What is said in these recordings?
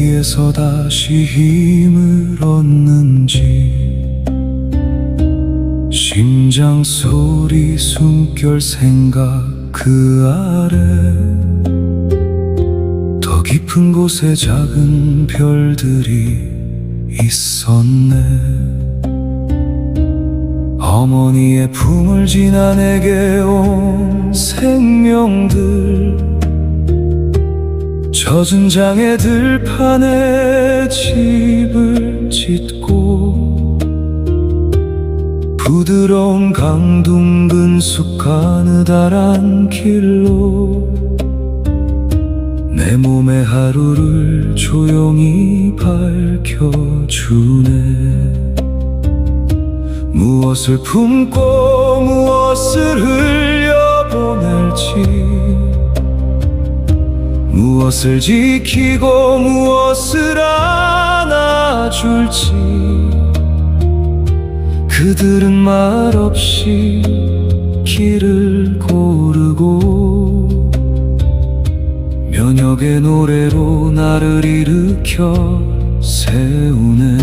어디에서 다시 힘을 얻는지 심장 소리 숨결 생각 그 아래 더 깊은 곳에 작은 별들이 있었네. 어머니의 품을 지나 내게 온 생명들 젖은 장의 들판에 집을 짓고 부드러운 강둥근 숲 가느다란 길로 내 몸의 하루를 조용히 밝혀주네. 무엇을 품고 무엇을 흘려보낼지 무엇을 지키고 무엇을 안아줄지 그들은 말없이 길을 고르고 면역의 노래로 나를 일으켜 세우네.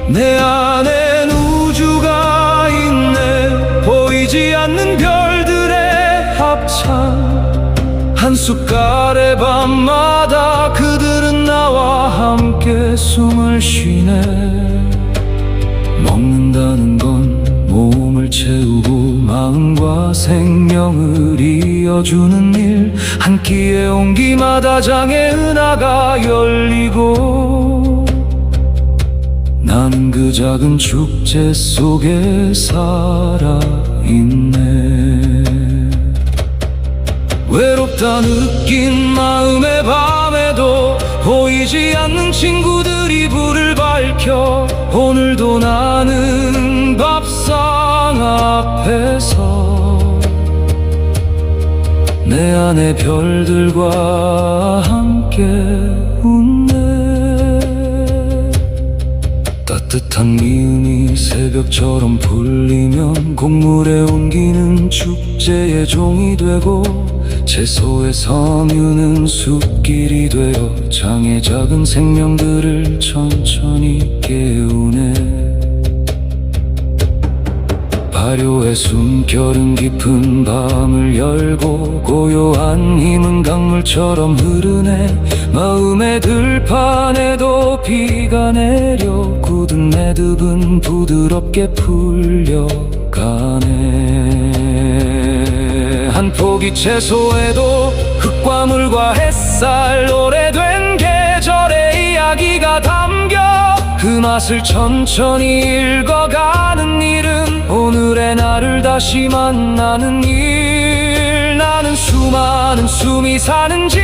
내 안엔 우주가 있네. 보이지 않는 별들의 합창 한 숟갈의 밤마다 그들은 나와 함께 숨을 쉬네. 먹는다는 건 몸을 채우고 마음과 생명을 이어주는 일. 한 끼의 온기마다 장의 은하가 열리고 나는 그 작은 축제 속에 살아있네. 외롭다 느낀 마음의 밤에도 보이지 않는 친구들이 불을 밝혀 오늘도 나는 밥상 앞에서 내 안의 별들과 함께 웃네. 따뜻한 미음이 새벽처럼 불리면 곡물의 온기는 축제의 종이 되고 채소의 섬유는 숲길이 되어 장의 작은 생명들을 천천히 깨우네. 발효의 숨결은 깊은 밤을 열고 고요한 힘은 강물처럼 흐르네. 마음의 들판에도 비가 내려 굳은 매듭은 부드럽게 풀려가네. 한 포기 채소에도 흙과 물과 햇살 오래된 계절의 이야기가 담겨 그 맛을 천천히 읽어가는 일은 오늘의 나를 다시 만나는 일. 나는 수많은 숨이 사는 집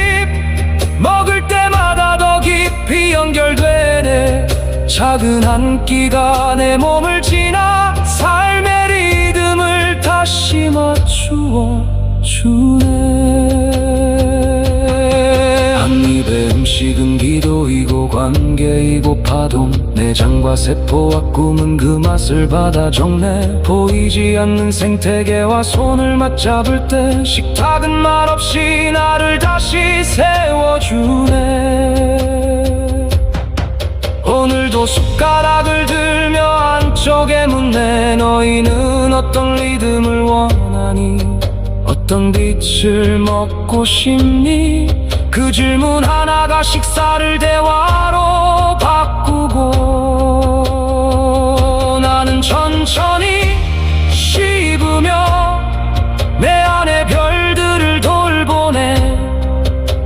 먹을 때마다 더 깊이 연결되네. 작은 한 끼가 내 몸을 지나 삶의 리듬을 다시 맞추어 주네. 한 입의 음식은 기도이고 관계이고 파동. 내장과 세포와 꿈은 그 맛을 받아 적네. 보이지 않는 생태계와 손을 맞잡을 때 식탁은 말없이 나를 다시 세워주네. 오늘도 숟가락을 들며 안쪽에 묻네. 너희는 어떤 리듬을 원하니? 어떤 빛을 먹고 싶니? 그 질문 하나가 식사를 대화로 바꾸고 나는 천천히 씹으며 내 안의 별들을 돌보네.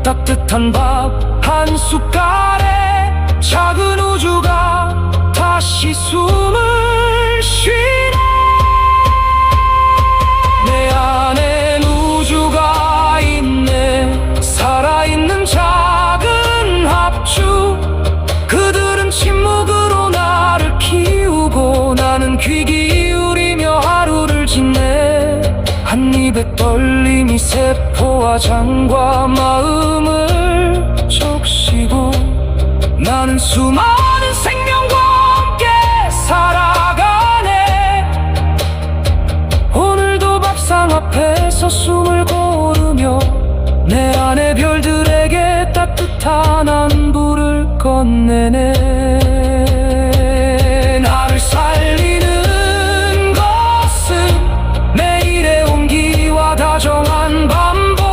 따뜻한 밥 한 숟갈에 작은 우주가 다시 숨을 쉬네. 내 안엔 우주가 있네. 살아있는 작은 합주 그들은 침묵으로 나를 키우고 나는 귀 기울이며 하루를 지내. 한 입의 떨림이 세포와 장과 마음을 적시고 나는 수많은 생명과 함께 살아가네. 오늘도 밥상 앞에서 숨을 고르며 내 안의 별들에게 따뜻한 따뜻한 불을 건네네. 나를 살리는 것은 매일의 온기와 다정한 반복.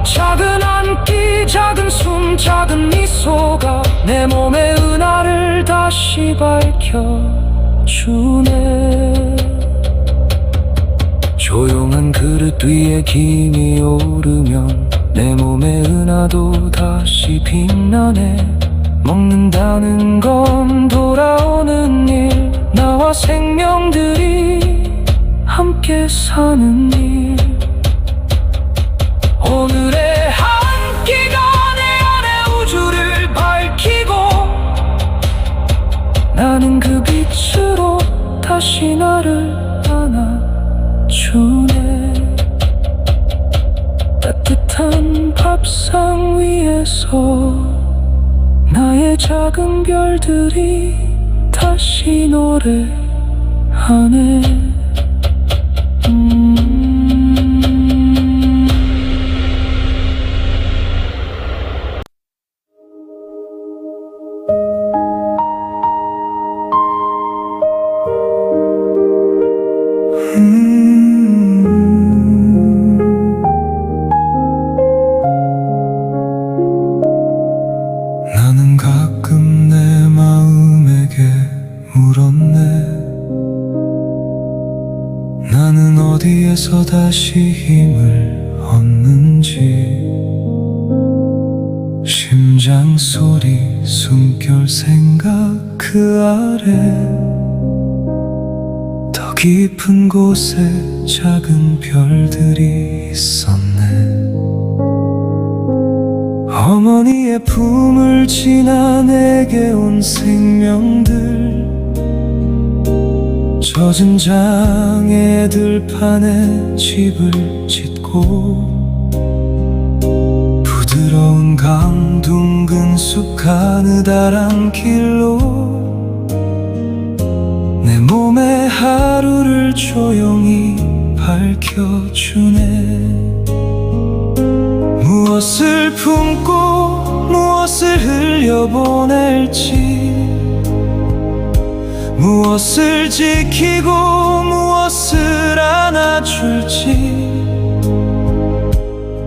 작은 한 끼, 작은 숨, 작은 미소가 내 몸의 은하를 다시 밝혀주네. 조용한 그릇 위에 김이 오르면 내 몸의 은하도 다시 빛나네. 먹는다는 건 돌아오는 일, 나와 생명들이 함께 사는 일. 오늘의 한 끼가 내 안의 우주를 밝히고 나는 그 빛으로 다시 나를 안아주네. 따뜻한 밥상 위에서 나의 작은 별들이 다시 노래하네. 나는 가끔 내 마음에게 물었네. 나는 어디에서 다시 힘을 얻는지. 심장 소리, 숨결 생각 그 아래 더 깊은 곳에 작은 별들이 있었네. 어머니의 품을 지나 내게 온 생명들, 젖은 장의 들판에 집을 짓고 부드러운 강 둥근 숲 가느다란 길로 내 몸의 하루를 조용히 밝혀주네. 무엇을 품고 무엇을 흘려보낼지, 무엇을 지키고 무엇을 안아줄지.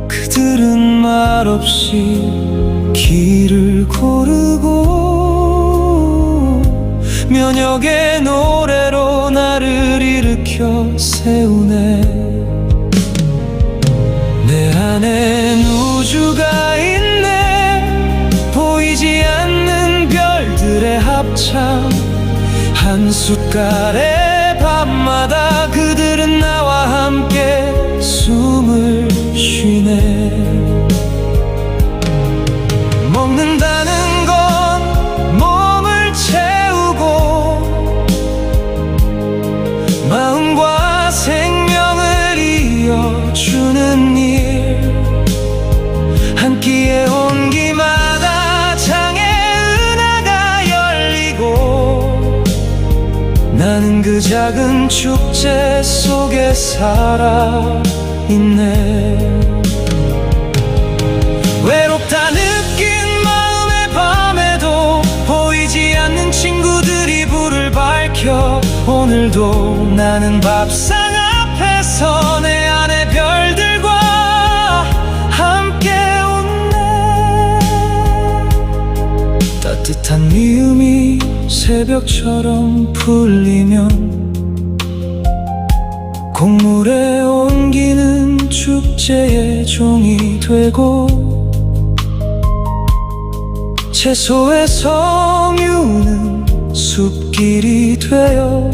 그들은 말없이 길을 고르고 면역의 노래로 나를 일으켜 세우네. 내 안엔 우주가 있네. 보이지 않는 별들의 합창, 한 숟갈의 밤마다 그들은 나와 함께 숨을 쉬네. 먹는다는 건 몸을 채우고 마음과 생명을 이어주는 일. 한 끼의 온기마다 장의 은하가 열리고 나는 그 작은 축제 속에 살아있네. 외롭다 느낀 마음의 밤에도 보이지 않는 친구들이 불을 밝혀 오늘도 나는 밥상 앞에서 내 안의 별들과 함께 웃네. 따뜻한 미움이 새벽처럼 풀리면 곡물의 온기는 축제의 종이 되고 채소의 섬유는 숲길이 되어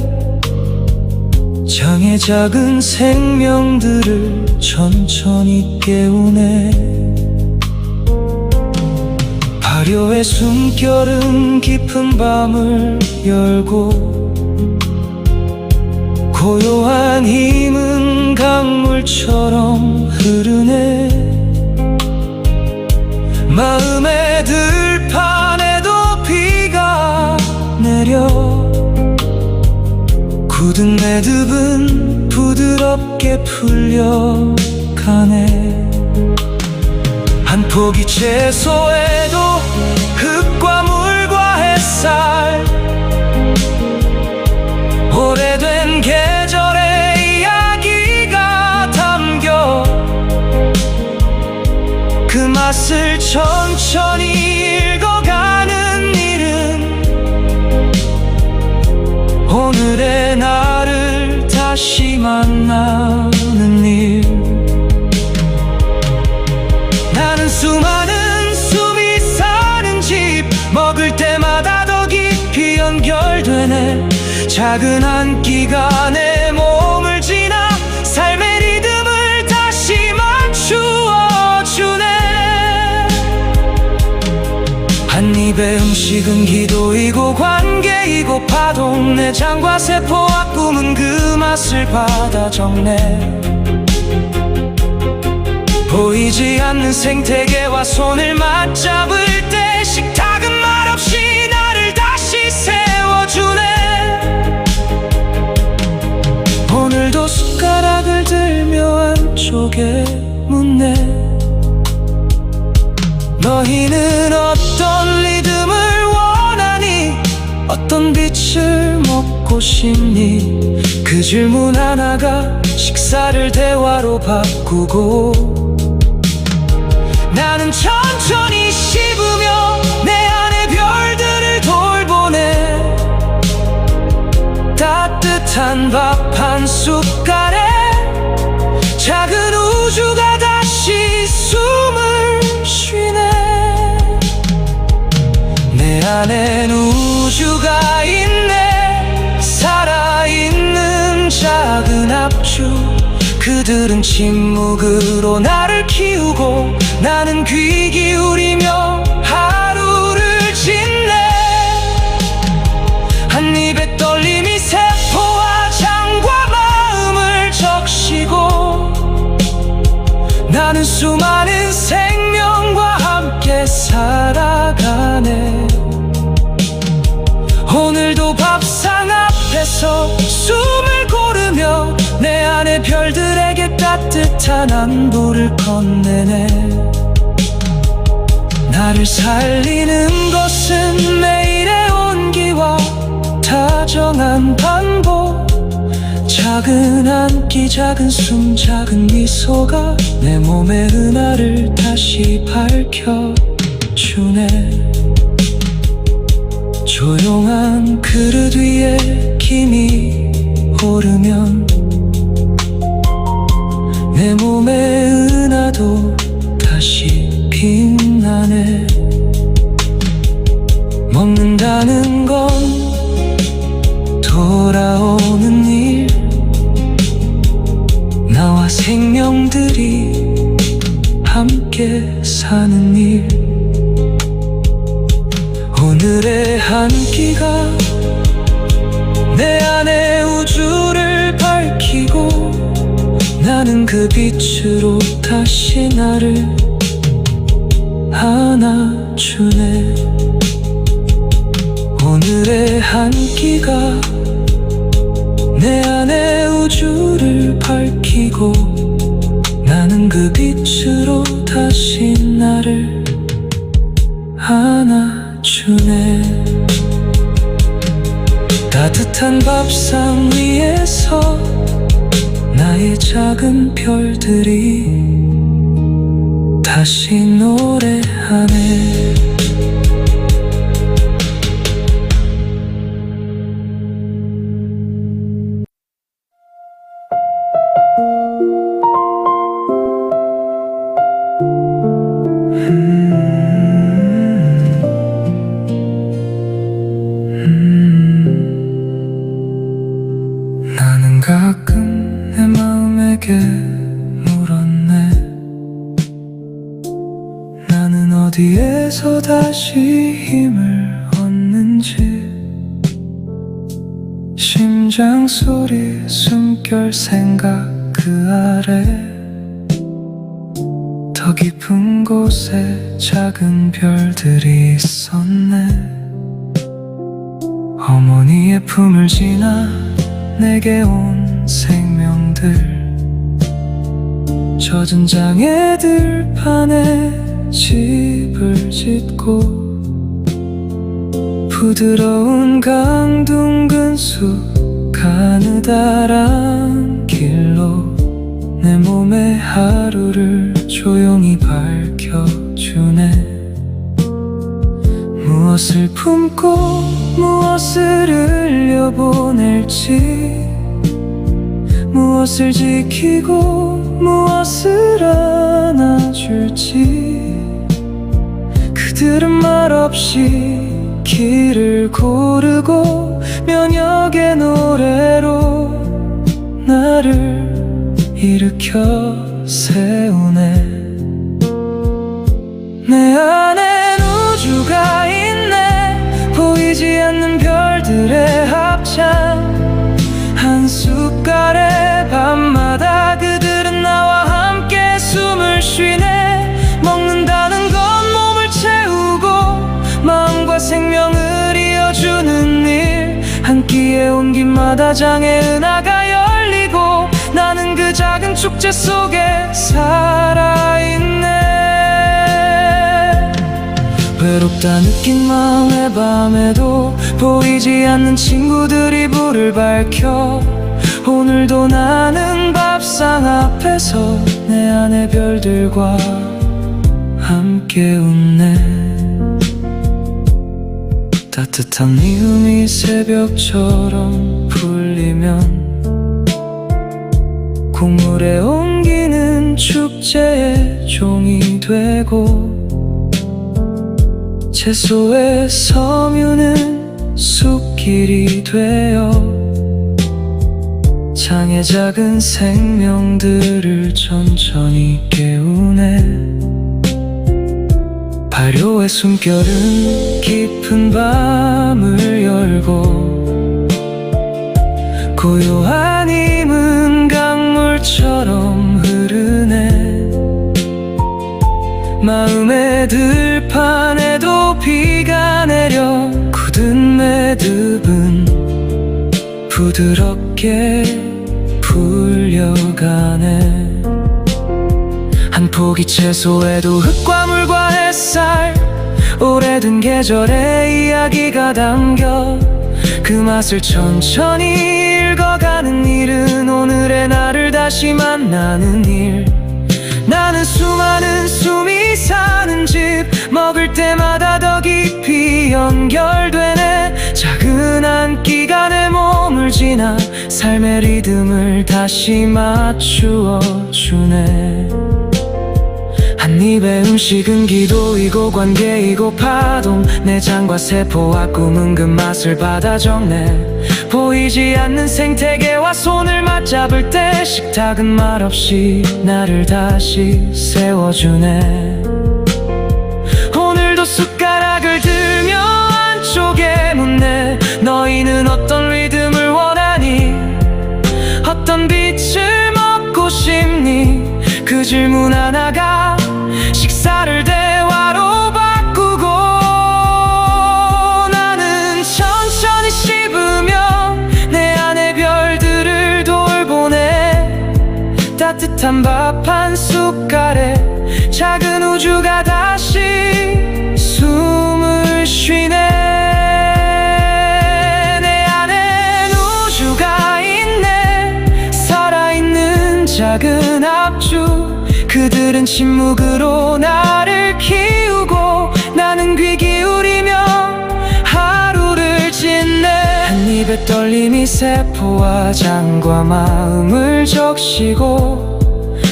장의 작은 생명들을 천천히 깨우네. 발효의 숨결은 깊은 밤을 열고 고요한 힘은 강물처럼 흐르네. 마음의 들판에도 비가 내려 굳은 매듭은 부드럽게 풀려가네. 한 포기 채소에도 작은 한끼가 내 몸을 지나 삶의 리듬을 다시 맞추어 주네. 한 입의 음식은 기도이고 관계이고 파동, 내장과 세포와 꿈은 그 맛을 받아 적네. 보이지 않는 생태계와 손을 맞잡을 때 식탁은 말없이 나를 다시 세워주네. 오늘도 숟가락을 들며 안쪽에 묻네. 너희는 어떤 리듬을 원하니? 어떤 빛을 먹고 싶니? 그 질문 하나가 식사를 대화로 바꾸고, 나는 천천히 씹으며 내 안의 별들을 돌보네. 따뜻한 밥 한 숟갈에 작은 우주가 다시 숨을 쉬네. 내 안엔 우주가 있네. 살아있는 작은 합주, 그들은 침묵으로 나를 키우고 나는 귀 기울이며 하루를 짓네. 한 입의 떨림이 세포와 장과 마음을 적시고, 나는 수많은 생명과 함께 살아가네. 오늘도 밥상 앞에서 숨을 고르며 내 안의 별들에게 따뜻한 안부를 건네네. 나를 살리는 것은 매일의 온기와 다정한 반복. 작은 한 끼, 작은 숨, 작은 미소가 내 몸의 은하를 다시 밝혀주네. 조용한 그릇 위에 김이 오르면 내 몸의 은하도 다시 빛나네. 먹는다는 건 돌아오는 일, 나와 생명들이 함께 사는 일. 오늘의 한 끼가 내 안의 우주를 밝히고, 나는 그 빛으로 다시 나를 안아주네. 오늘의 한 끼가 내 안의 우주를 밝히고, 나는 그 빛으로 다시 나를 안아주네. 따뜻한 밥상 위에서 나의 작은 별들이 다시 노래하네. 나는 가끔 내 마음에게 물었네. 나는 어디에서 다시 힘을 얻는지. 심장 소리, 숨결, 생각 그 아래 더 깊은 곳에 작은 별들이 있었네. 어머니의 품을 지나 내게 온 생명들, 젖은 장의 들판에 집을 짓고, 부드러운 강둥근 숲 가느다란 길로 내 몸의 하루를 조용히 밝혀주네. 무엇을 품고 무엇을 흘려보낼지, 무엇을 지키고 무엇을 안아줄지, 그들은 말없이 길을 고르고 면역의 노래로 나를 일으켜 세우네. 내 안엔 우주가 있네. 보이지 않는 별들의 합창. 한 숟갈의 밤마다 그들은 나와 함께 숨을 쉬네. 먹는다는 건 몸을 채우고 마음과 생명을 이어주는 일. 한 끼에 온 김마다 장의 은하가 열리고 나는 그 작은 축제 속에 살아있네. 외롭다 느낀 마음의 밤에도 보이지 않는 친구들이 불을 밝혀 오늘도 나는 밥상 앞에서 내 안의 별들과 함께 웃네. 따뜻한 미움이 새벽처럼 풀리면 국물에 옮기는 축제의 종이 되고 채소의 섬유는 숲길이 되어 장의 작은 생명들을 천천히 깨우네. 발효의 숨결은 깊은 밤을 열고 고요한 힘은 강물처럼 흐르네. 마음의 들판에도 비가 내려 굳은 매듭은 부드럽게 풀려가네. 한 포기 채소에도 흙과 물과 햇살 오래된 계절의 이야기가 담겨 그 맛을 천천히 읽어가는 일은 오늘의 나를 다시 만나는 일. 나는 수많은 숨이 사는 집 먹을 때마다 더 깊이 연결되네. 작은 한 끼가 내 몸을 지나 삶의 리듬을 다시 맞추어 주네. 한 입의 음식은 기도이고 관계이고 파동. 내장과 세포와 꿈은 그 맛을 받아 적네. 보이지 않는 생태계와 손을 맞잡을 때 식탁은 말없이 나를 다시 세워주네. 오늘도 숟가락을 들며 안쪽에 묻네. 너희는 어떤 리듬을 원하니? 어떤 빛을 먹고 싶니? 그 질문 하나가 식사를 대화로 바꾸고 나는 천천히 씹으며 내 안의 별들을 돌보네. 따뜻한 밥 한 숟갈에 작은 우주가 다시 숨을 쉬네. 내 안엔 우주가 있네. 살아있는 작은 합주. 그들은 침묵으로 나를 키우고 나는 귀 기울이며 하루를 짓네. 한 입의 떨림이 세포와 장과 마음을 적시고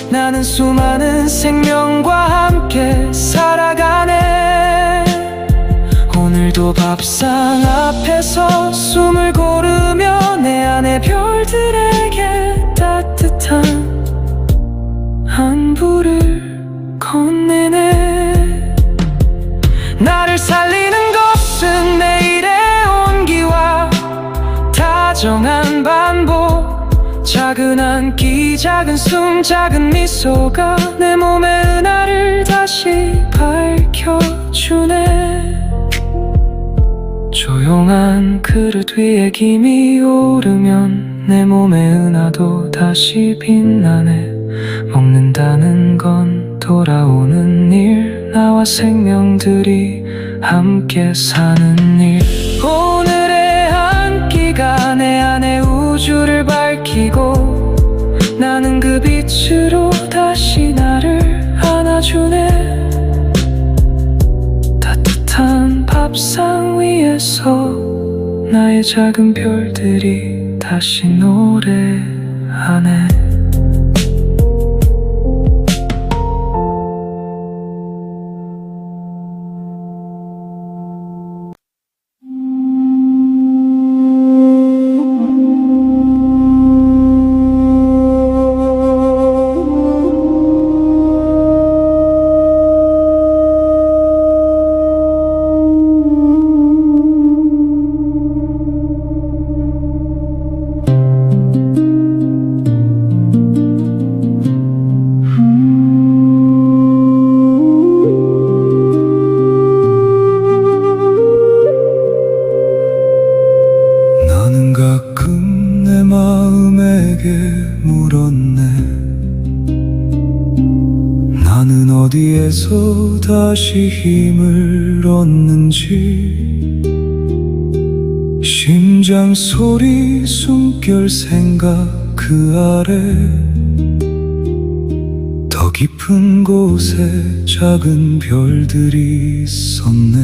나는 수많은 생명과 함께 살아가네. 오늘도 밥상 앞에서 숨을 고르며 내 안의 별들에게 따뜻한 안부를 건네네. 나를 살리는 것은 내일의 온기와 다정한 반복. 작은 한 끼 작은 숨 작은 미소가 내 몸의 은하를 다시 밝혀주네. 조용한 그릇 위에 김이 오르면 내 몸의 은하도 다시 빛나네. 먹는다는 건 돌아오는 일. 나와 생명들이 함께 사는 일. 오늘의 한 끼가 내 안의 우주를 밝히고 나는 그 빛으로 다시 나를 안아주네. 따뜻한 밥상 위에서 나의 작은 별들이 다시 노래하네. 다시 힘을 얻는지 심장 소리 숨결 생각 그 아래 더 깊은 곳에 작은 별들이 있었네.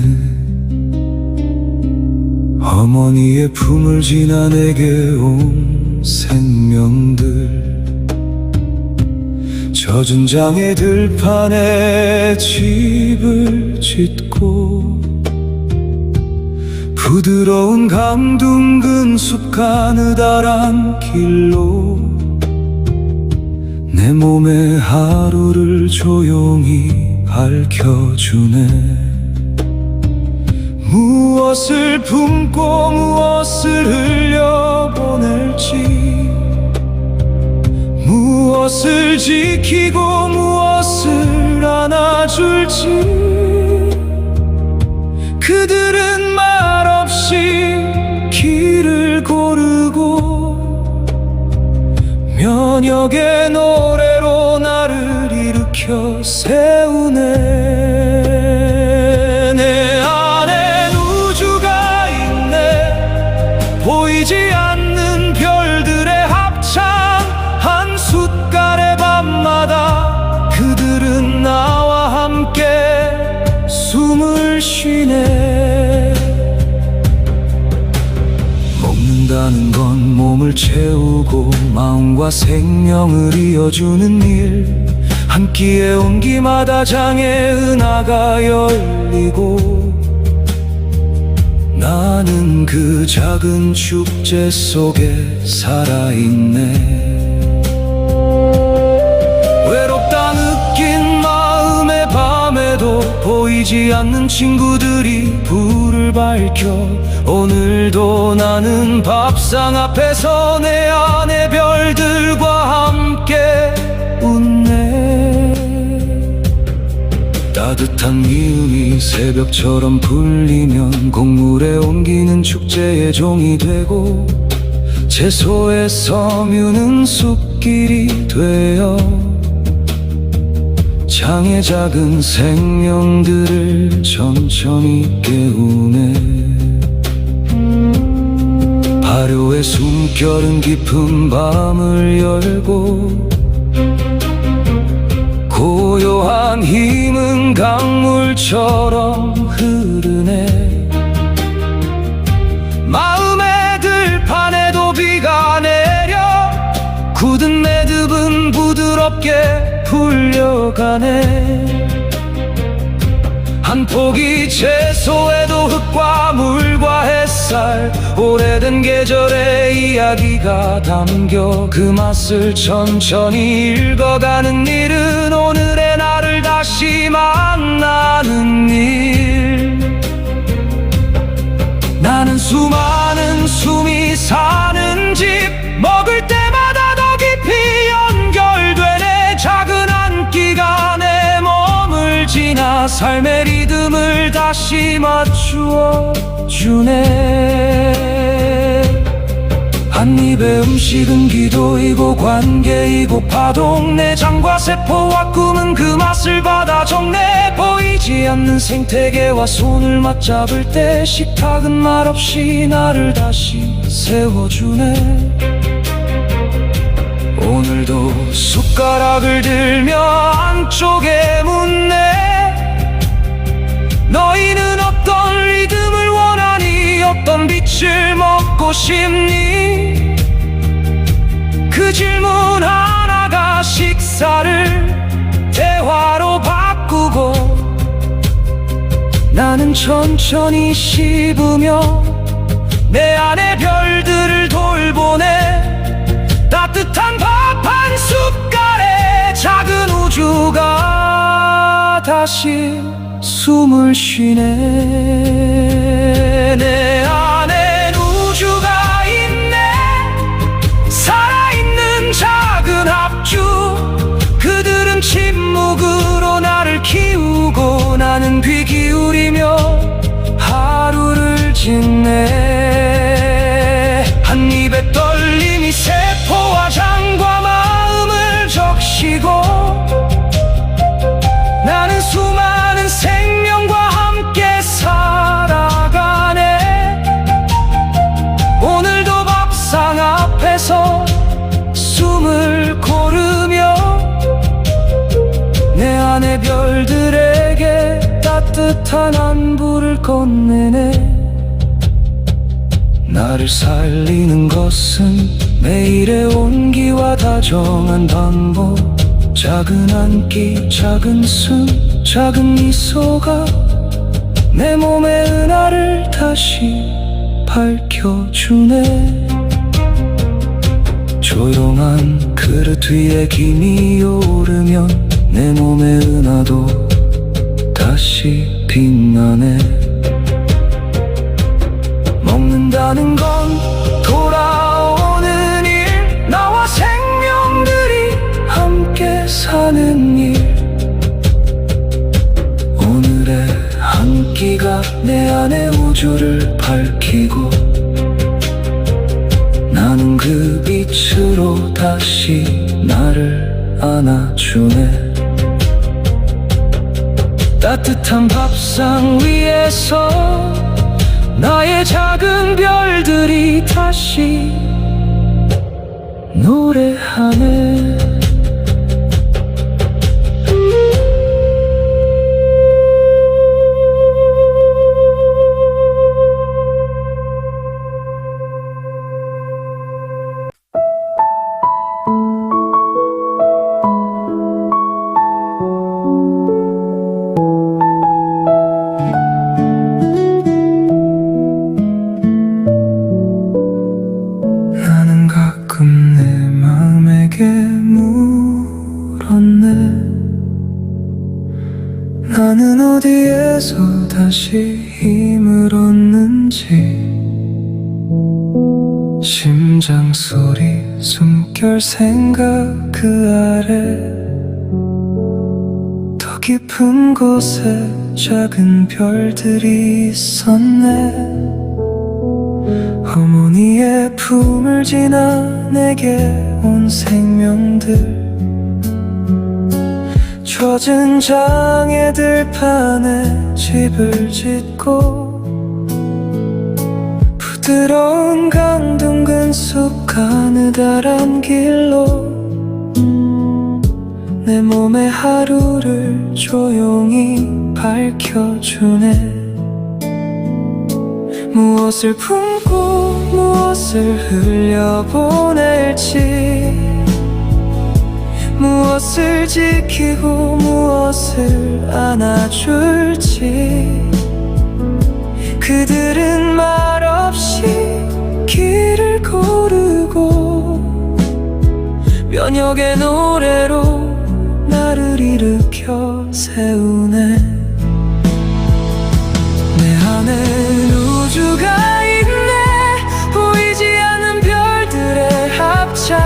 어머니의 품을 지나 내게 온 생명들 젖은 장의 들판에 집을 짓고 부드러운 강둥근 숲 가느다란 길로 내 몸의 하루를 조용히 밝혀주네. 무엇을 품고 무엇을 흘려보낼지 무엇을 지키고 무엇을 안아줄지 그들은 말없이 길을 고르고 면역의 노래로 나를 일으켜 세우네. 내 안엔 우주가 있네. 보이지 않는 별들의 합창 한 숫갈의 밤마다 그들은 나와 함께 숨을 쉬네. 먹는다는 건 몸을 채우고 마음과 생명을 이어주는 일. 한 끼의 온기마다 장의 은하가 열리고 나는 그 작은 축제 속에 살아있네. 외롭다 느낀 마음의 밤에도 보이지 않는 친구들이 불을 밝혀 오늘도 나는 밥상 앞에서 내 안의 별들과 함께 웃네. 따뜻한 미음이 새벽처럼 불리면 곡물에 옮기는 축제의 종이 되고 채소에 섬유는 숲길이 되어 장의 작은 생명들을 천천히 깨우네. 발효의 숨결은 깊은 밤을 열고 고요한 힘은 강물처럼 흐르네. 마음의 들판에도 비가 내려 굳은 매듭은 부드럽게 풀려가네. 한 포기 채소에도 흙과 물과 햇살 오래된 계절의 이야기가 담겨 그 맛을 천천히 읽어가는 일은 오늘의 나를 다시 만나는 일. 나는 수많은 숨이 사는 집 먹을 때마다 더 깊이 연결되네. 작은 한 끼가 내 몸을 지나 삶의 리듬을 다시 맞추어 주네. 한 입의 음식은 기도이고 관계이고 파동. 내 장과 세포와 꿈은 그 맛을 받아 적네. 보이지 않는 생태계와 손을 맞잡을 때 식탁은 말없이 나를 다시 세워주네. 오늘도 숟가락을 들며 안쪽에 묻네. 너희는 어떤 리듬을 원하니? 어떤 빛을 먹고 싶니? 그 질문 하나가 식사를 대화로 바꾸고 나는 천천히 씹으며 내 안의 별들을 돌보네. 따뜻한 밥 한 숟갈에 작은 우주가 다시 숨을 쉬네. 내 안엔 우주가 있네. 살아있는 작은 합주. 그들은 침묵으로 나를 키우고 나는 귀 기울이며 하루를 짓네. 한 입의 떨림이 세포와 장과 마음을 적시고 나는 수많은 따뜻한 안부를 건네네. 나를 살리는 것은 매일의 온기와 다정한 방법. 작은 한 끼, 작은 숨, 작은 미소가 내 몸의 은하를 다시 밝혀주네. 조용한 그릇 위에 김이 오르면 내 몸의 은하도 다시 빛나네. 먹는다는 건 돌아오는 일, 나와 생명들이 함께 사는 일. 오늘의 한 끼가 내 안의 우주를 밝히고 나는 그 빛으로 다시 나를 안아주네. 따뜻한 밥상 위에서 나의 작은 별들이 다시 노래하네. 나는 가끔 내 마음에게 물었네. 나는 어디에서 다시 힘을 얻는지. 심장 소리, 숨결 생각 그 아래 더 깊은 곳에 작은 별들이 있었네. 어머니의 품을 지나 내게 온 생명들, 젖은 장의 들판에 집을 짓고 부드러운 강둥근 숲 가느다란 길로 내 몸의 하루를 조용히 밝혀주네. 무엇을 품고 무엇을 흘려보낼지, 무엇을 지키고 무엇을 안아줄지. 그들은 말없이 길을 고르고 면역의 노래로 나를 일으켜 세우네. 내 안엔 우주가 있네. 보이지 않는 별들의 합창,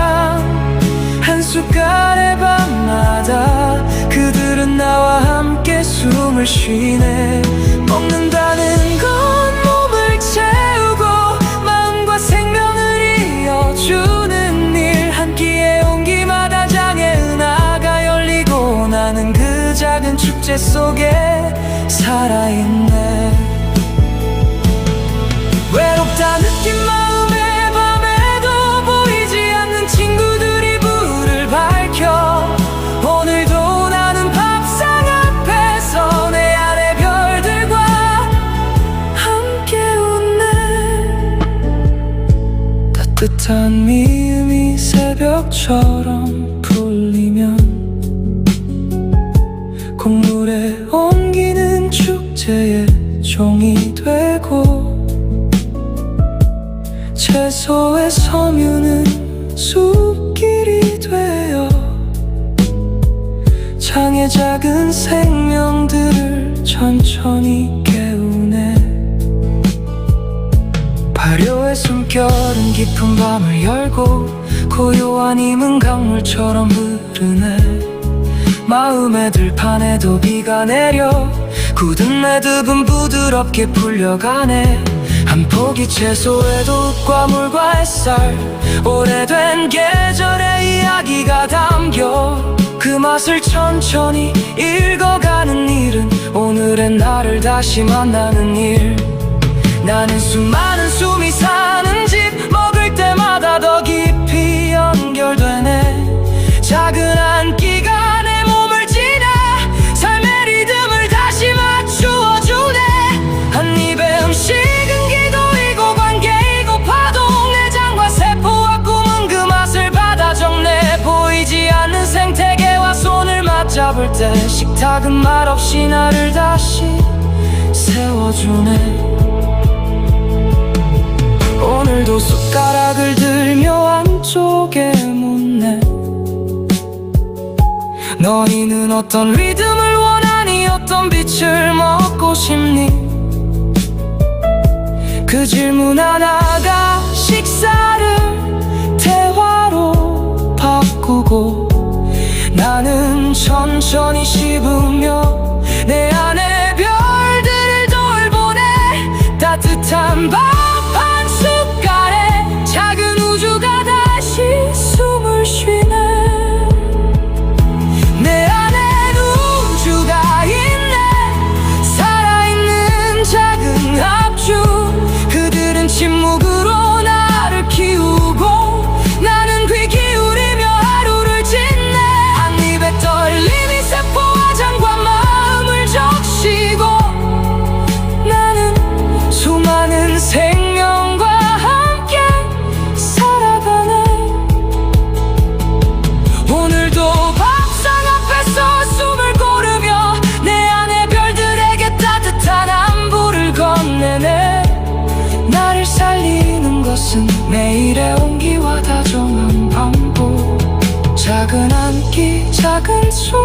한 숟갈의 밤마다 그들은 나와 함께 숨을 쉬네. 먹는다는 건 몸을 채우고 마음과 생명을 이어주는 일. 한 끼의 온기마다 장의 은하가 열리고 나는 그 작은 축제 속에 살아있네. 외롭다 느낀 마음의 밤에도 보이지 않는 친구들이 불을 밝혀 오늘도 나는 밥상 앞에서 내 안의 별들과 함께 웃네. 따뜻한 미음이 새벽처럼 풀리면 곡물에 옮기는 축제의 종이 되고 채소의 섬유는 숲길이 되어 장의 작은 생명들을 천천히 깨우네. 발효의 숨결은 깊은 밤을 열고 고요한 힘은 강물처럼 흐르네. 마음의 들판에도 비가 내려 굳은 매듭은 부드럽게 풀려가네. 한 포기 채소에도 흙과 물과 햇살, 오래된 계절의 이야기가 담겨 그 맛을 천천히 읽어가는 일은 오늘의 나를 다시 만나는 일. 나는 수많은 숨이 사는 집, 먹을 때마다 더 깊이 연결되네. 작은 한 끼가 내 몸을 지나 삶의 리듬을 다시 맞추어줘. 작은 말 없이 나를 다시 세워주네. 오늘도 숟가락을 들며 안쪽에 묻네. 너희는 어떤 리듬을 원하니, 어떤 빛을 먹고 싶니? 그 질문 하나가 식사를 대화로 바꾸고, 나는 천천히 씹으며 내 안에 별들을 돌보네. 따뜻한 밥 한 숟갈에 작은 우주가 다시 숨을 쉬네. 내 안엔 우주가 있네. 살아있는 작은 합주. 그들은 침묵으로 나를 키우고, 나는 귀 기울이며 하루를 짓네. 한 입에 떨림이 세포와 장과 마음을 적시고, 나는 수많은 생명과 함께 살아가네. 오늘도 밥상 앞에서 숨을 고르며 내 안의 별들에게 따뜻한 안부를 건네네. 나를 살리는 것은 매일의 온기와 다정한 반복. 작은 안기, 작은 숨,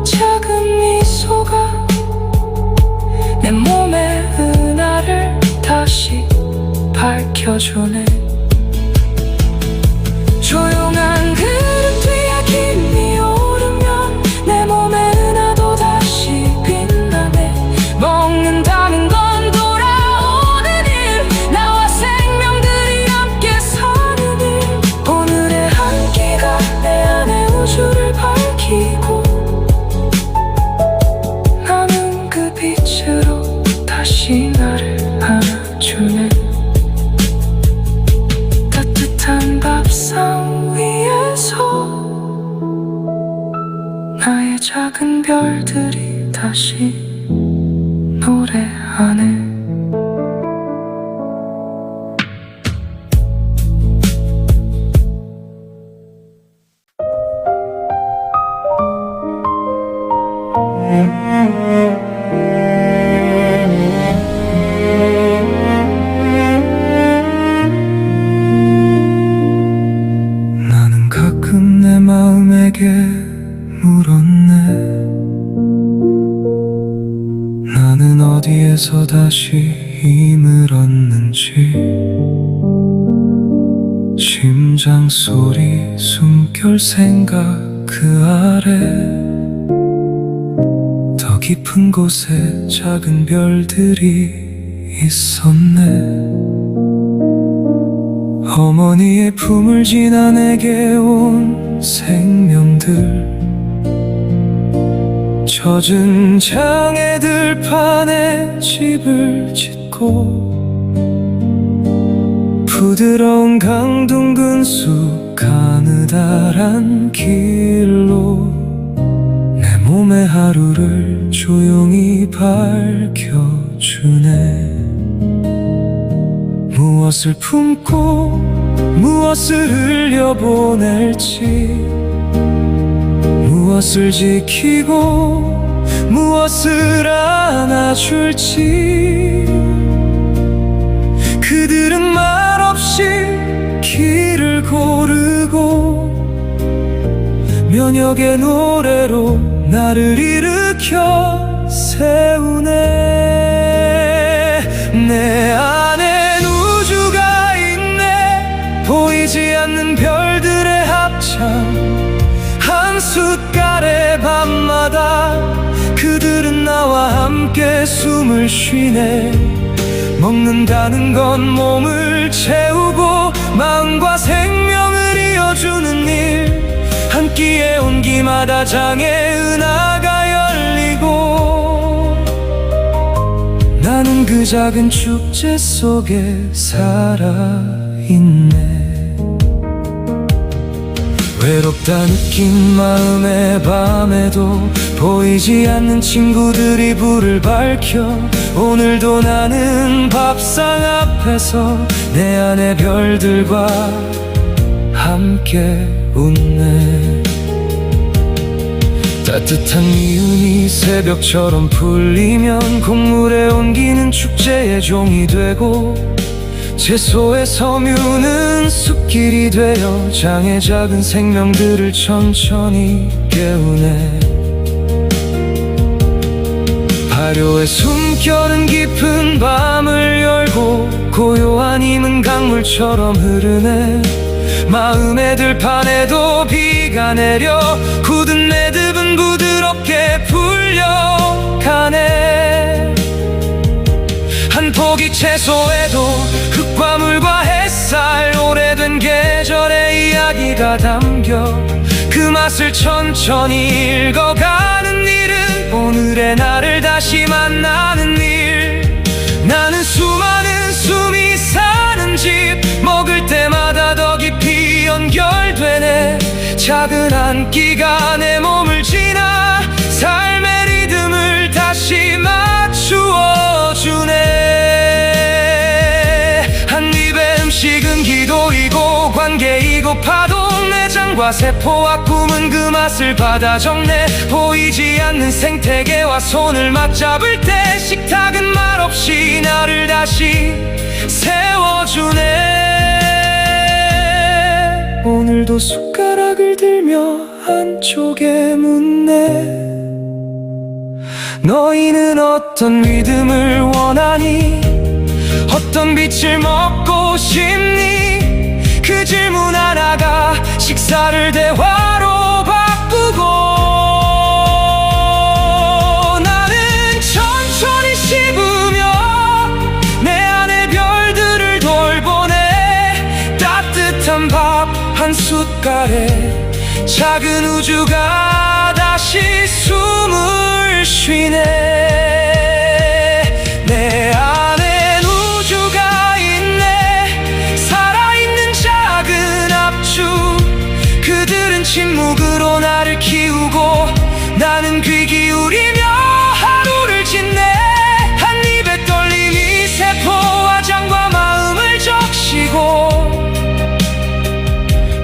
작은 미소가 내 몸의 은하를 다시 밝혀주네. 조용한 그릇 위에 김이 오르면 내 몸의 은하도 다시 빛나네. 먹는다는 건 돌아오는 일, 나와 생명들이 함께 사는 일. 오늘의 한 끼가 내 안의 우주를 밝히고, 나는 그 빛으로 다시 나를 안아주네. 따뜻한 밥상 위에서 나의 작은 별들이 다시 노래하네. 나는 가끔 내 마음에게 물었네. 나는 어디에서 다시 힘을 얻는지. 심장 소리, 숨결 생각 그 아래 더 깊은 곳에 작은 별들이 있었네. 어머니의 품을 지나 내게 온 생명들, 젖은 장애들 판에 집을 짓고, 부드러운 강둥근 숲 가느다란 길로 내 몸의 하루를 조용히 밝혀주네. 무엇을 품고 무엇을 흘려보낼지, 무엇을 지키고 무엇을 안아줄지. 그들은 말없이 길을 고르고 면역의 노래로 나를 일으켜 세우네. 내 안엔 우주가 있네. 보이지 않는 별들의 합창, 한 숟갈의 밤마다 그들은 나와 함께 숨을 쉬네. 먹는다는 건 몸을 채우고 마음과 생명을 이어주는 일. 한 끼의 온기마다 장의 은하가 열리고, 나는 그 작은 축제 속에 살아있네. 외롭다 느낀 마음의 밤에도 보이지 않는 친구들이 불을 밝혀, 오늘도 나는 밥상 앞에서 내 안의 별들과 함께 웃네. 따뜻한 미운이 새벽처럼 풀리면 곡물의 온기는 축제의 종이 되고 채소의 섬유는 숲길이 되어 장의 작은 생명들을 천천히 깨우네. 발효의 숨결은 깊은 밤을 열고 고요한 힘은 강물처럼 흐르네. 마음의 들판에도 비가 내려 굳은 매듭은 부드럽게 풀려가네. 한 포기 채소에도 흙과 물과 햇살 오래된 계절의 이야기가 담겨 그 맛을 천천히 읽어가는 일은 오늘의 나를 다시 만나는 일. 나는 수많은 숨이 사는 집 먹을 때마다 더 깊이 연결되네. 작은 한 끼가 내 몸을 지나 삶의 리듬을 다시 맞추어주네. 한 입의 음식은 기도이고 관계이고 파동 내장과 세포와 꿈은 그 맛을 받아 적네. 보이지 않는 생태계와 손을 맞잡을 때 식탁은 말없이 나를 다시 세워주네. 오늘도 숟가락을 들며 한쪽에 묻네. 너희는 어떤 리듬을 원하니? 어떤 빛을 먹고 싶니? 그 질문 하나가 식사를 대화로 바꾸고 나는 천천히 씹으며 내 안의 별들을 돌보네. 따뜻한 밥 한 숟갈에 작은 우주가 다시 숨을 쉬네. 내 안엔 우주가 있네. 살아있는 작은 합주. 그들은 침묵으로 나를 키우고 나는 귀 기울이며 하루를 짓네. 한 입의 떨림이 세포와 장과 마음을 적시고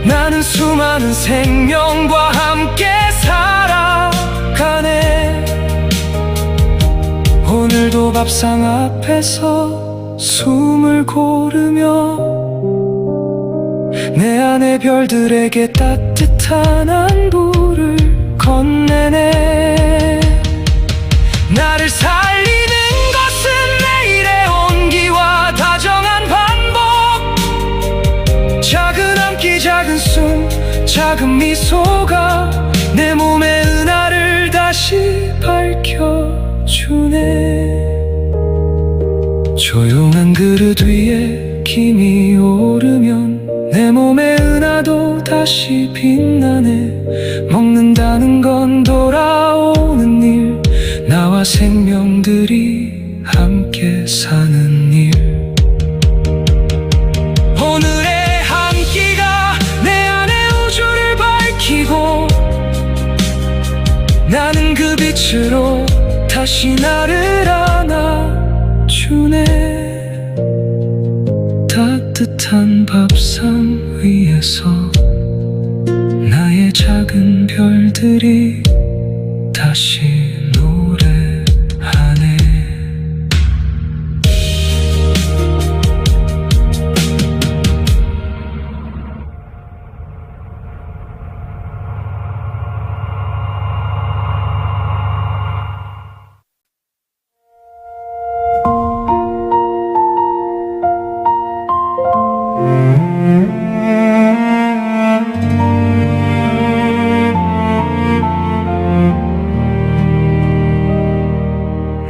나는 수많은 생명과 함께 살아가네. 오늘도 밥상 앞에서 숨을 고르며 내 안의 별들에게 따뜻한 안부를 건네네. 나를 살리는 것은 내일의 온기와 다정한 반복. 작은 한 끼 작은 숨 작은 미소가 내 몸의 은하를 다시 밝혀주네. 조용한 그릇 위에 김이 오르면 내 몸의 은하도 다시 빛나네. 먹는다는 건 돌아오는 일. 나와 생명들이 함께 사는 일. 오늘의 한 끼가 내 안의 우주를 밝히고 나는 그 빛으로 다시 나를 안아주네. 따뜻한 밥상 위에서 나의 작은 별들이 다시 노래하네.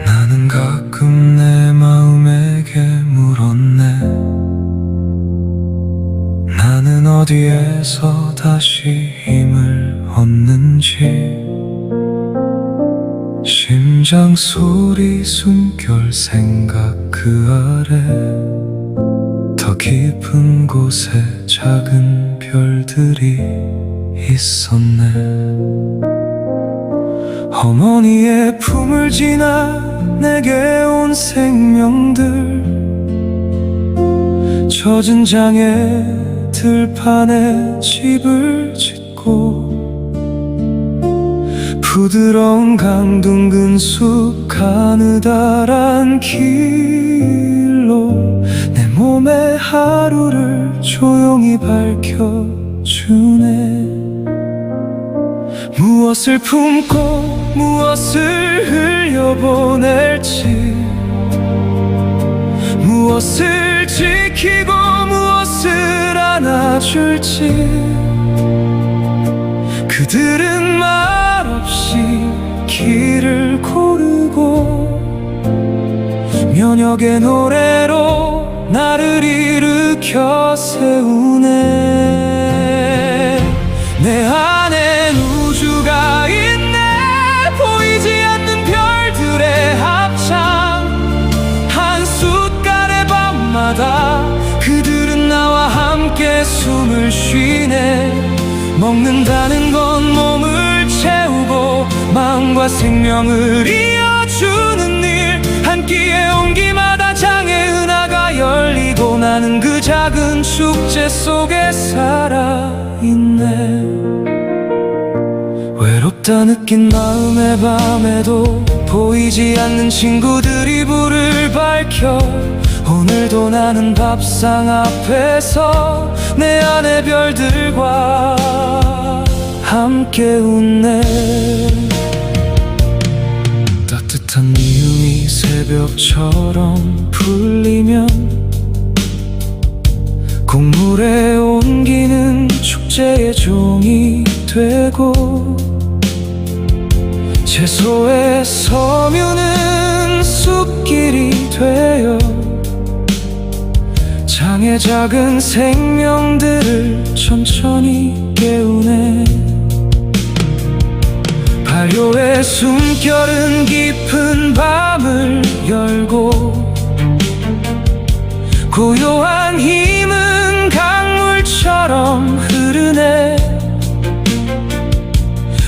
나는 가끔 내 마음에게 물었네. 나는 어디에서 다시 힘을 얻는지. 심장 소리 숨결 생각 그 아래 더 깊은 곳에 작은 별들이 있었네. 어머니의 품을 지나 내게 온 생명들. 젖은 장의 들판에 집을 짓고 부드러운 강둥근 숲 가느다란 길로 내 몸의 하루를 조용히 밝혀주네. 무엇을 품고 무엇을 흘려보낼지, 무엇을 지키고 무엇을 안아줄지, 그들은 말없이 길을 고르고 면역의 노래로 나를 일으켜 세우네. 내 안엔 우주가 있네. 보이지 않는 별들의 합창, 한숫가의 밤마다 그들은 나와 함께 숨을 쉬네. 먹는다는 건 몸을 채우고 마음과 생명을 이어주는 일, 한 끼의 온기마다 장의 은하가 열리고 나는 그 작은 축제 속에 살아있네. 외롭다 느낀 마음의 밤에도 보이지 않는 친구들이 불을 밝혀 오늘도 나는 밥상 앞에서 내 안의 별들과 함께 웃네. 따뜻한 미움이 새벽처럼 풀리면 곡물의 온기는 축제의 종이 되고, 채소의 섬유는 숲길이 되어 장의 작은 생명들을 천천히 깨우네. 발효의 숨결은 깊은 밤을 열고, 고요한 힘은 강물처럼 흐르네.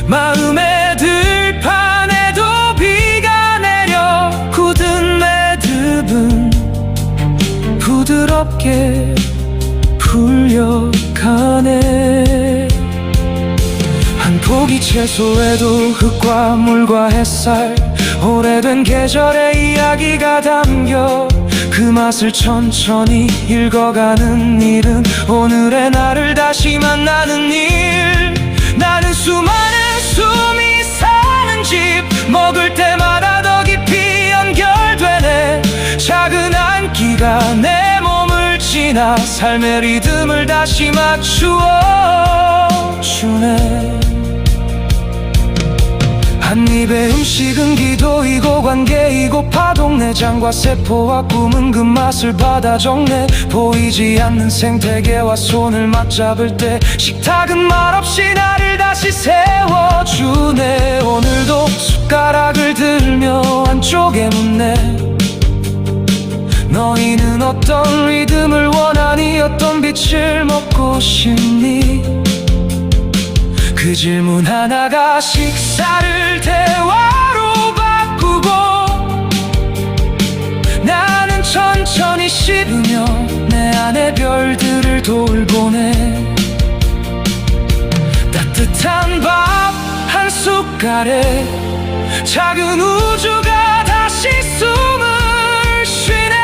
마음의 들판에도 비가 내려 굳은 매듭은 부드럽게 풀려가네. 한 포기 채소에도 흙과 물과 햇살, 오래된 계절의 이야기가 담겨 그 맛을 천천히 읽어가는 일은 오늘의 나를 다시 만나는 일. 나는 수많은 숨이 사는 집, 먹을 때마다 더 깊이 연결되네. 작은 한 끼가 내 몸을 지나 삶의 리듬을 다시 맞추어 주네. 한 입의 음식은 기도이고 관계이고 파동, 내장과 세포와 꿈은 그 맛을 받아 적네. 보이지 않는 생태계와 손을 맞잡을 때 식탁은 말없이 나를 다시 세워주네. 오늘도 숟가락을 들며 안쪽에 묻네. 너희는 어떤 리듬을 원하니, 어떤 빛을 먹고 싶니? 그 질문 하나가 식사를 대화로 바꾸고, 나는 천천히 씹으며 내 안의 별들을 돌보네. 따뜻한 밥 한 숟갈에 작은 우주가 다시 숨을 쉬네.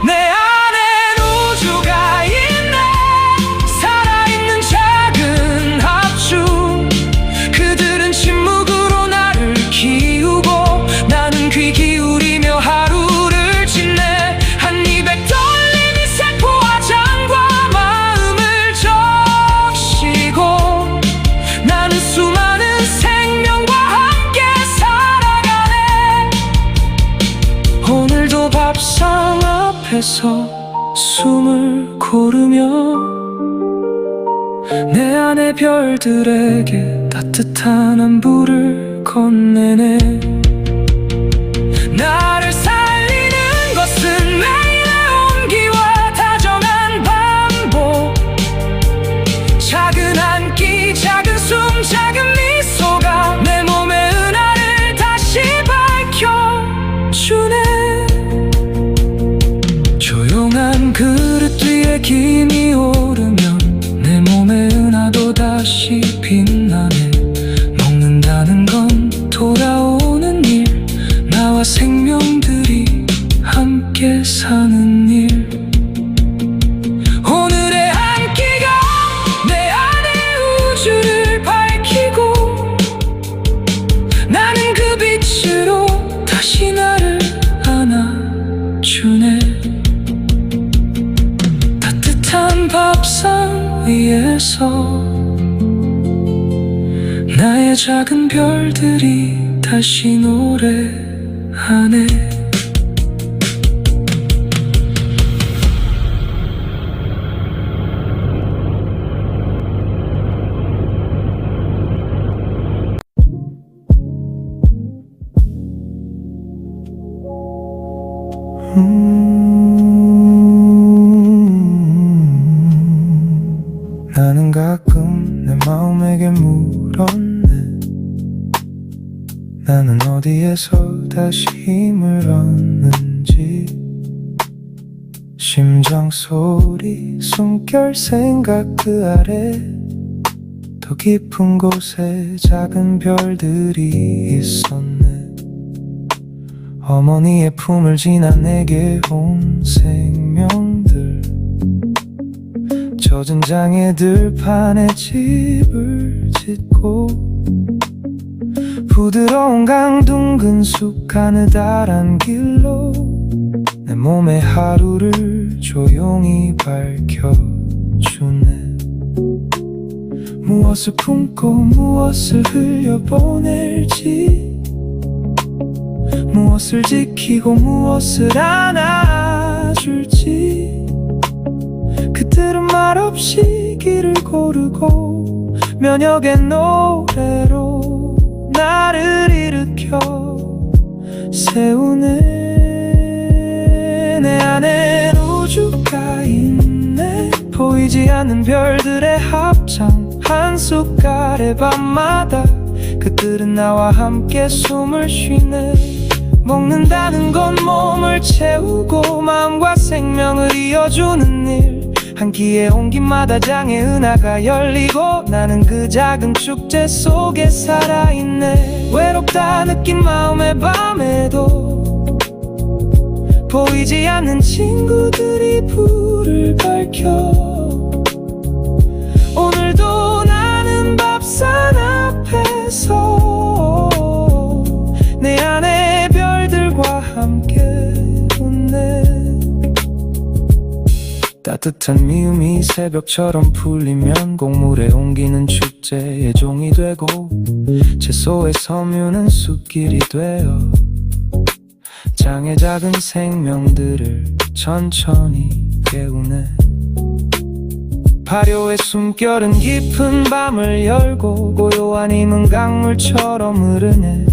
내 안엔 우주가 있네. 살아있는 작은 합주, 그들은 침묵으로 나를 키우고 나는 귀 기울이며 하루를 지내. 한 입에 떨리는 세포와 장과 마음을 적시고 나는 수많은 생명과 함께 살아가네. 오늘도 밥상 앞에서 숨을 고르며 내 안의 별들에게 따뜻한 안부를 건네네. 나를 살리는 것은 매일의 온기와 다정한 반복, 작은 한 끼, 작은 숨, 작은 미소가 내 몸의 은하를 다시 밝혀주네. 조용한 그릇 위에 김이 오르면 내 몸의 은하도 다시 밤에서 나의 작은 별들이 다시 노래하네. 나는 가끔 내 마음에게 물었네. 나는 어디에서 다시 힘을 얻는지. 심장 소리, 숨결 생각 그 아래 더 깊은 곳에 작은 별들이 있었네. 어머니의 품을 지나 내게 온 생명들, 젖은 장의 들판에 집을 짓고 부드러운 강둥근 숲 가느다란 길로 내 몸의 하루를 조용히 밝혀주네. 무엇을 품고 무엇을 흘려보낼지, 무엇을 지키고 무엇을 안아줄지. 그들은 말없이 길을 고르고 면역의 노래로 나를 일으켜 세우네. 내 안엔 우주가 있네. 보이지 않는 별들의 합창, 한 숟갈의 밤마다 그들은 나와 함께 숨을 쉬네. 먹는다는 건 몸을 채우고 마음과 생명을 이어주는 일. 한 끼의 온기마다 장의 은하가 열리고 나는 그 작은 축제 속에 살아있네. 외롭다 느낀 마음의 밤에도 보이지 않는 친구들이 불을 밝혀. 오늘도 나는 밥상 앞에서 내 안에 별들과 함께 웃네. 따뜻한 미움이 새벽처럼 풀리면 곡물의 온기는 축제의 종이 되고 채소의 섬유는 숲길이 되어 장의 작은 생명들을 천천히 깨우네. 발효의 숨결은 깊은 밤을 열고 고요한 힘은 강물처럼 흐르네.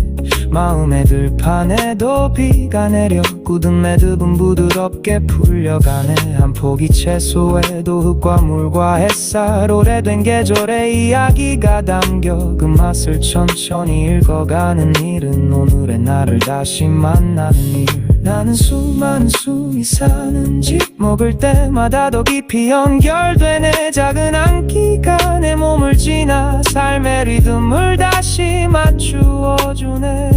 마음의 들판에도 비가 내려 굳은 매듭은 부드럽게 풀려가네. 한 포기 채소에도 흙과 물과 햇살, 오래된 계절의 이야기가 담겨 그 맛을 천천히 읽어가는 일은 오늘의 나를 다시 만나는 일. 나는 수많은 숨이 사는 집, 먹을 때마다 더 깊이 연결되네. 작은 한 끼가 내 몸을 지나 삶의 리듬을 다시 맞추어주네.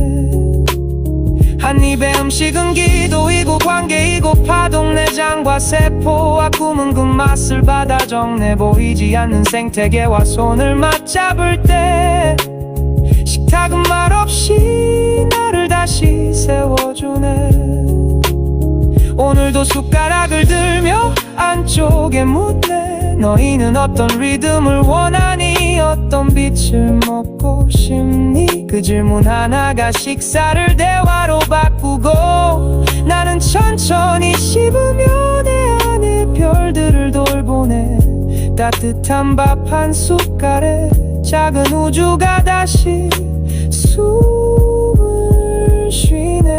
한 입의 음식은 기도이고 관계이고 파동 내장과 세포와 꿈은 그 맛을 받아 적내. 보이지 않는 생태계와 손을 맞잡을 때 식탁은 말없이 나를 다시 세워주네. 오늘도 숟가락을 들며 안쪽에 묻네. 너희는 어떤 리듬을 원하니, 어떤 빛을 먹고 싶니? 그 질문 하나가 식사를 대화로 바꾸고 나는 천천히 씹으며 내 안에 별들을 돌보네. 따뜻한 밥 한 숟갈에 작은 우주가 다시 숨을 쉬네.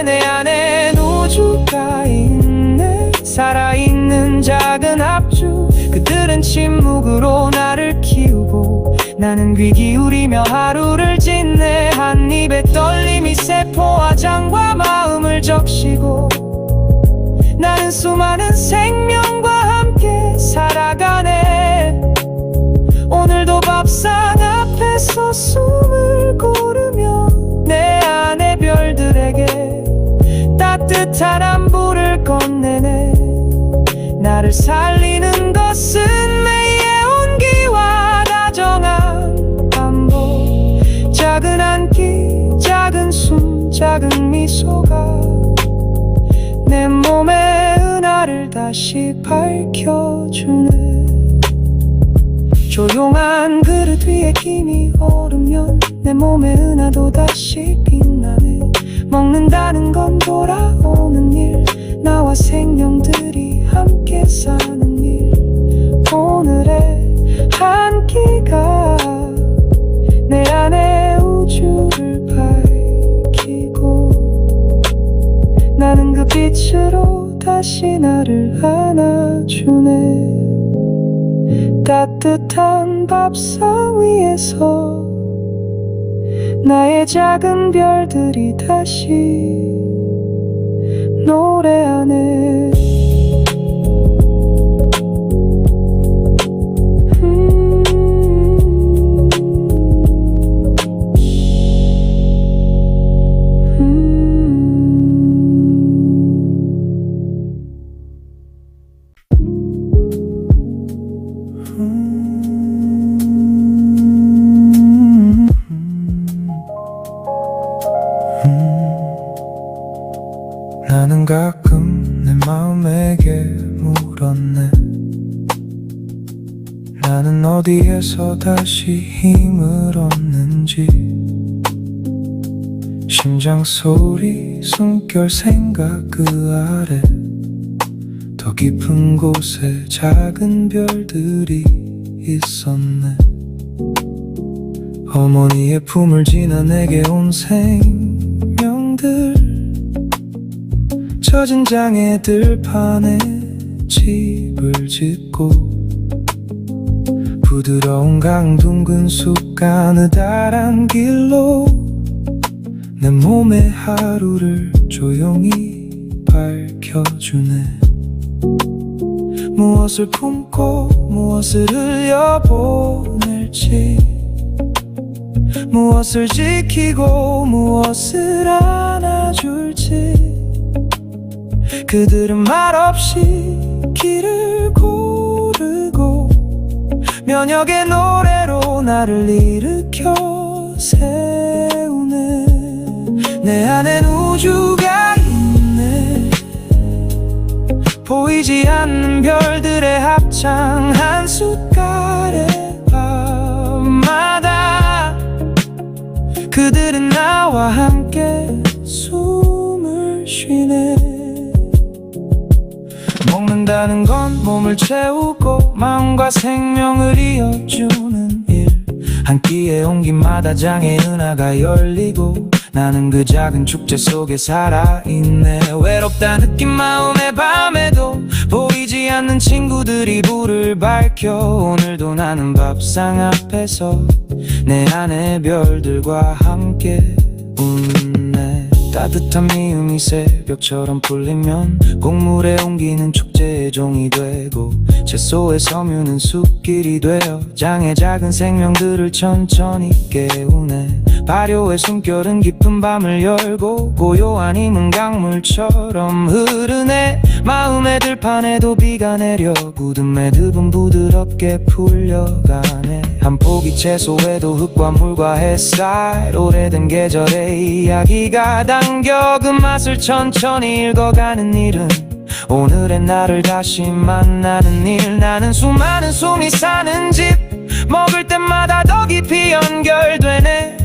내 안엔 우주가 있네. 살아있는 작은 합주, 그들은 침묵으로 나를 키우고 나는 귀 기울이며 하루를 짓네. 한 입의 떨림이 세포와 장과 마음을 적시고 나는 수많은 생명과 함께 살아가네. 오늘도 밥상 앞에서 숨을 고르며 내 안의 별들에게 따뜻한 안부를 건네네. 나를 살리는 것은 매의 온기와 다정한 반복. 작은 한 끼, 작은 숨, 작은 미소가 내 몸에 은하를 다시 밝혀주네. 조용한 그릇 위에 김이 오르면 내 몸의 은하도 다시 빛나네. 먹는다는 건 돌아오는 일, 나와 생명들이 함께 사는 일. 오늘의 한 끼가 내 안의 우주를 밝히고, 나는 그 빛으로 다시 나를 안아주네. 따뜻한 밥상 위에서 나의 작은 별들이 다시 노래하네. 나는 가끔 내 마음에게 물었네. 나는 어디에서 다시 힘을 얻는지. 심장 소리, 숨결, 생각 그 아래 더 깊은 곳에 작은 별들이 있었네. 어머니의 품을 지나 내게 온 생명들, 젖은 장의 들판에 집을 짓고, 부드러운 강 둥근 숲 가느다란 길로 내 몸의 하루를 조용히 밝혀주네. 무엇을 품고 무엇을 흘려보낼지, 무엇을 지키고 무엇을 안아줄지. 그들은 말없이 길을 고르고 면역의 노래로 나를 일으켜 세우네. 내 안엔 우주가 있네. 보이지 않는 별들의 합창 한 숟갈의 밤마다 그들은 나와 함께 숨을 쉬네. 먹는다는 건 몸을 채우고 마음과 생명을 이어주는 일. 한 끼에 온 김마다 장의 은하가 열리고 나는 그 작은 축제 속에 살아있네. 외롭다 느낀 마음의 밤에도 보이지 않는 친구들이 불을 밝혀 오늘도 나는 밥상 앞에서 내 안의 별들과 함께 웃네. 따뜻한 미움이 새벽처럼 풀리면 곡물에 옮기는 축제의 종이 되고 채소의 섬유는 숲길이 되어 장의 작은 생명들을 천천히 깨우네. 발효의 숨결은 깊은 밤을 열고 고요한 힘은 강물처럼 흐르네. 마음의 들판에도 비가 내려 굳은 매듭은 부드럽게 풀려가네. 한 포기 채소에도 흙과 물과 햇살 오래된 계절의 이야기가 담겨 그 맛을 천천히 읽어가는 일은 오늘의 나를 다시 만나는 일. 나는 수많은 숨이 사는 집 먹을 때마다 더 깊이 연결되네.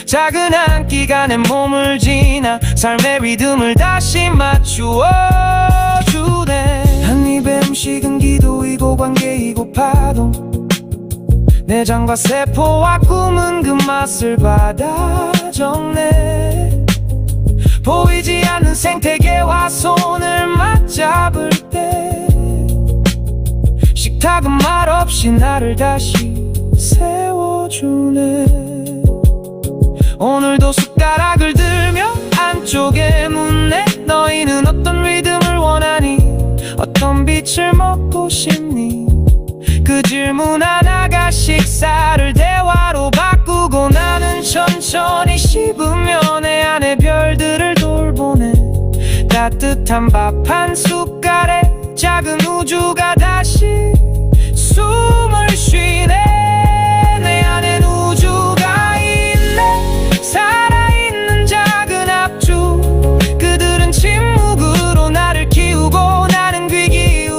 작은 한 끼가 내 몸을 지나 삶의 리듬을 다시 맞추어 주네. 한 입의 음식은 기도이고 관계이고 파동, 내장과 세포와 꿈은 그 맛을 받아 적네. 보이지 않는 생태계와 손을 맞잡을 때 식탁은 말없이 나를 다시 세워주네. 오늘도 숟가락을 들며 안쪽에 묻네. 너희는 어떤 리듬을 원하니? 어떤 빛을 먹고 싶니? 그 질문 하나가 식사를 대화로 바꾸고 나는 천천히 씹으며 내 안의 별들을 돌보네. 따뜻한 밥 한 숟갈에 작은 우주가 다시 숨을 쉬네. 내 안엔 우주가 있네. 살아있는 작은 합주, 그들은 침묵으로 나를 키우고 나는 귀 기울여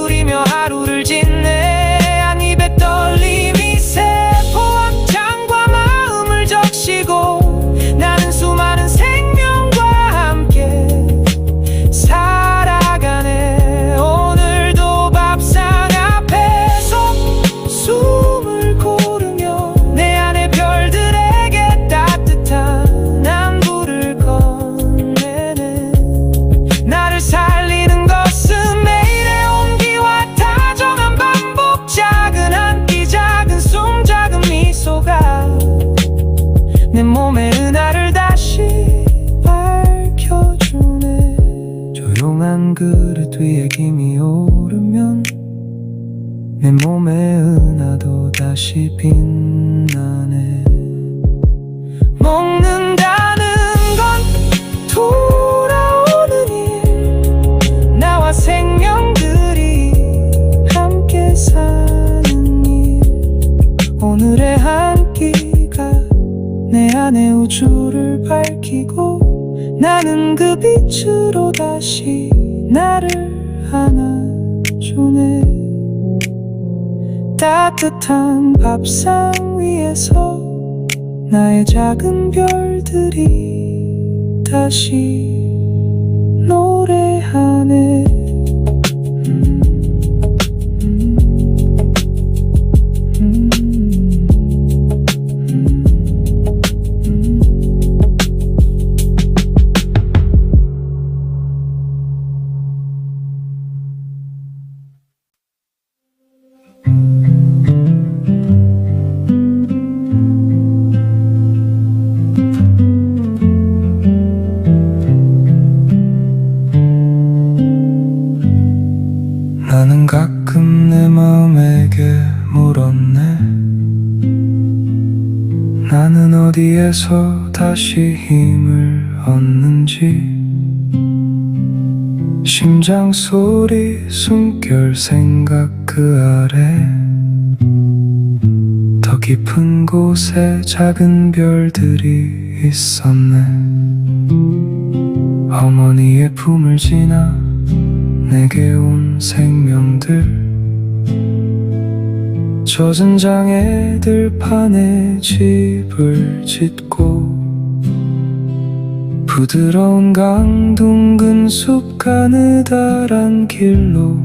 나는 그 빛으로 다시 나를 안아주네. 따뜻한 밥상 위에서 나의 작은 별들이 다시 노래하네. 나는 가끔 내 마음에게 물었네. 나는 어디에서 다시 힘을 얻는지. 심장 소리, 숨결, 생각 그 아래 더 깊은 곳에 작은 별들이 있었네. 어머니의 품을 지나 내게 온 생명들, 젖은 장의 들판에 집을 짓고 부드러운 강 둥근 숲 가느다란 길로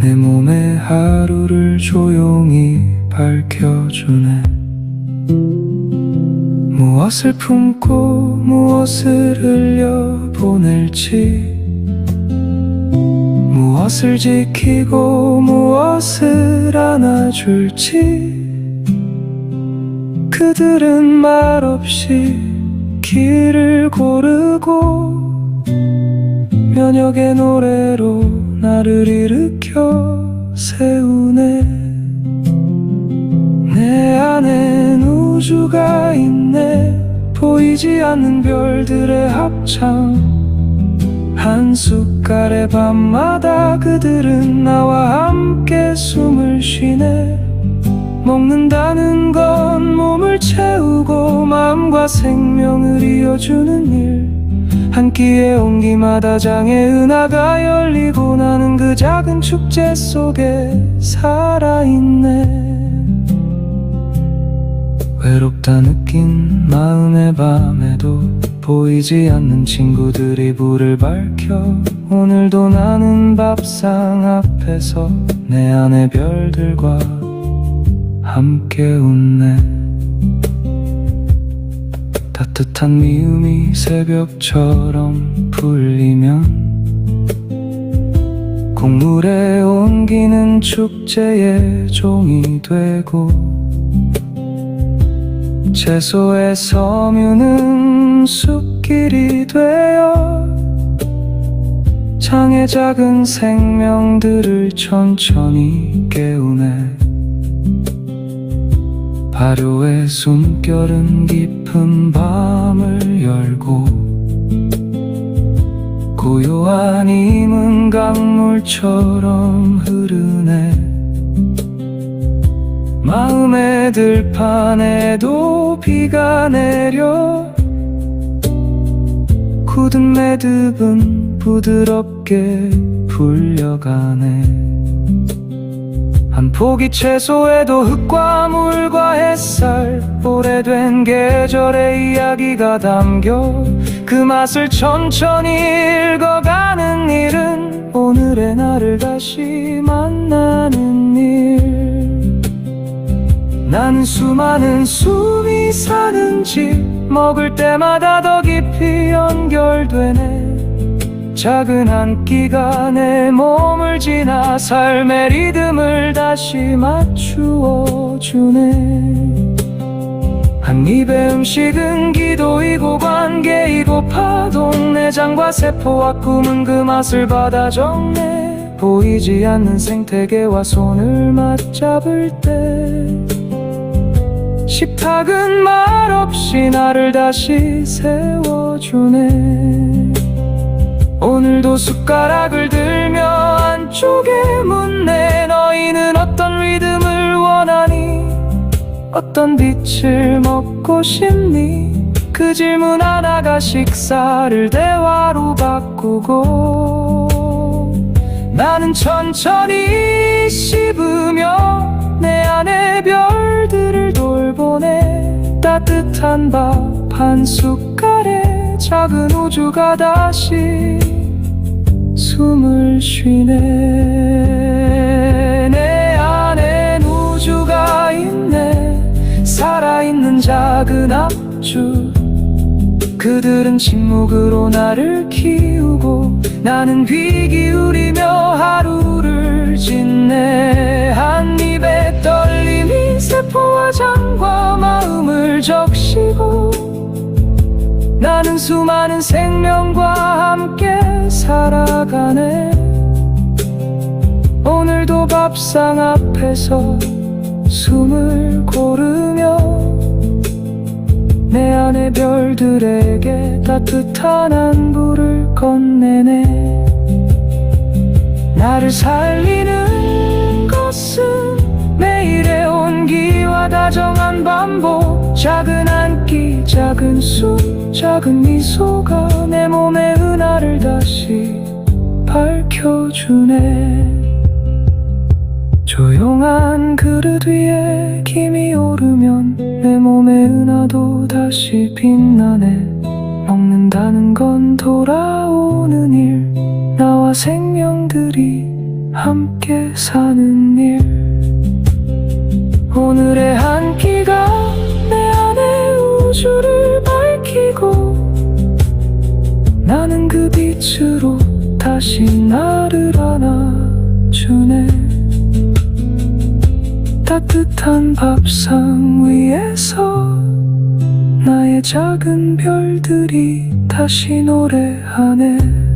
내 몸의 하루를 조용히 밝혀주네. 무엇을 품고 무엇을 흘려보낼지, 무엇을 지키고 무엇을 안아줄지. 그들은 말없이 길을 고르고 면역의 노래로 나를 일으켜 세우네. 내 안엔 우주가 있네. 보이지 않는 별들의 합창. 한 숟갈의 밤마다 그들은 나와 함께 숨을 쉬네. 먹는다는 건 몸을 채우고 마음과 생명을 이어주는 일. 한 끼의 온기마다 장의 은하가 열리고 나는 그 작은 축제 속에 살아있네. 외롭다 느낀 마음의 밤에도 보이지 않는 친구들이 불을 밝혀 오늘도 나는 밥상 앞에서 내 안의 별들과 함께 웃네. 따뜻한 미움이 새벽처럼 풀리면 곡물의 온기는 축제의 종이 되고 채소의 섬유는 숲길이 되어 장의 작은 생명들을 천천히 깨우네. 발효의 숨결은 깊은 밤을 열고 고요한 힘은 강물처럼 흐르네. 마음의 들판에도 비가 내려 굳은 매듭은 부드럽게 풀려가네. 한 포기 채소에도 흙과 물과 햇살, 오래된 계절의 이야기가 담겨 그 맛을 천천히 읽어가는 일은 오늘의 나를 다시 만나는 일. 나는 수많은 숨이 사는 집, 먹을 때마다 더 깊이 연결되네. 작은 한 끼가 내 몸을 지나 삶의 리듬을 다시 맞추어 주네. 한 입의 음식은 기도이고 관계이고 파동, 내장과 세포와 꿈은 그 맛을 받아 적네. 보이지 않는 생태계와 손을 맞잡을 때 식탁은 말없이 나를 다시 세워주네. 오늘도 숟가락을 들며 안쪽에 묻네. 너희는 어떤 리듬을 원하니? 어떤 빛을 먹고 싶니? 그 질문 하나가 식사를 대화로 바꾸고 나는 천천히 씹으며 내 안의 별들을 돌보네. 따뜻한 밥 한 숟갈에 작은 우주가 다시 숨을 쉬네. 내 안엔 우주가 있네. 살아있는 작은 합주. 그들은 침묵으로 나를 키우고 나는 귀 기울이며 하루를 짓네. 한 입에 떨림이 세포와 장과 마음을 적시고 나는 수많은 생명과 함께 살아가네. 오늘도 밥상 앞에서 숨을 고르며 내 안의 별들에게 따뜻한 안부를 건네네. 나를 살리는 것은 매일의 온기와 다정한 반복. 작은 한 끼, 작은 숨, 작은 미소가 내 몸의 은하를 다시 밝혀주네. 조용한 그릇 위에 김이 오르면 내 몸의 은하도 다시 빛나네. 먹는다는 건 돌아오는 일, 나와 생명들이 함께 사는 일. 오늘의 한 끼가 내 안의 우주를 밝히고 나는 그 빛으로 다시 나를 안아주네. 따뜻한 밥상 위에서 나의 작은 별들이 다시 노래하네.